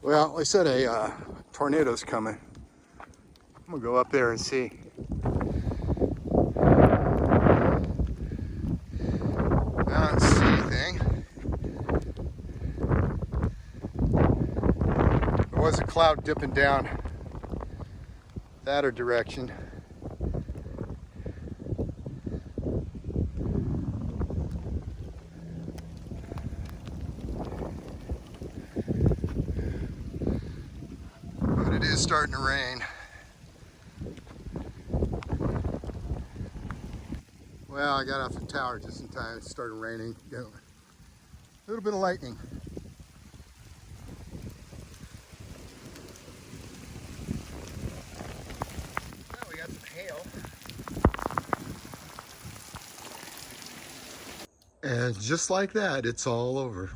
Well, they said a tornado's coming. I'm gonna go up there and see. I don't see anything. There was a cloud dipping down that direction. But it is starting to rain. Well, I got off the tower just in time. It started raining. You know, a little bit of lightning. Well, we got some hail. And just like that, it's all over.